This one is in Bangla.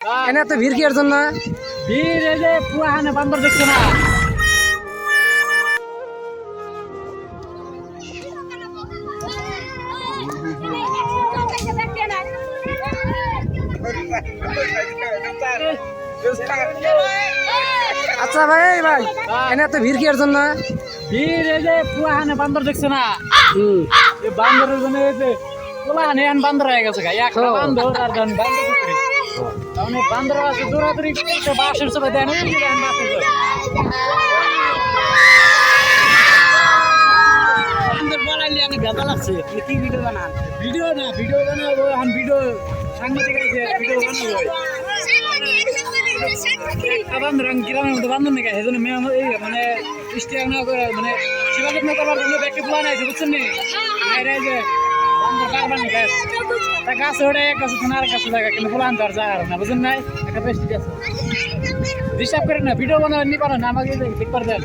এনে তো ভিড় কি এর জন্য? ভিড় এই যে পুরাহানে বান্দর দেখছো না? আচ্ছা ভাই ভাই এনে তো ভিড় কি এর জন্য? ভিড় এই যে পুরাহানে বান্দর দেখছো না? এই বান্দরের জন্য এই যে পুরাহানে এখন বান্দর হয়ে গেছে গা। একটা বান্দর আর ধরেন বান্দর পুকুরে। তাহলে বান্দর আছে দৌড়াদৌড়ি করতে বাসের সবাই দেয় না এই যে এখন বাসের সবাই। বান্দর বলাইলে আমি ভেজা লাগছে। কি ভিডিও বানান? ভিডিও না ভিডিও বানাবো এখন ভিডিও সাংবাদিক আছে ভিডিও বানাবো। বান্দর গ্রামের মধ্যে বান্দর নাকি সেজন্য এই মানে স্টেয়ার না করে মানে যোগাযোগ না করবার জন্য ব্যক্তি প্ল্যান আছে বুঝছেন নি? যে বান্দর কারবার নাকি তা গাছে ওঠে এক গাছে আর গাছে জায়গা কিন্তু প্ল্যান তো আর যায় না বুঝছেন নাই একটা বেশি আছে ডিস্টার্ব করেন না ভিডিও বানাবেন নি পারেন আমাকে দেখতে পারবেন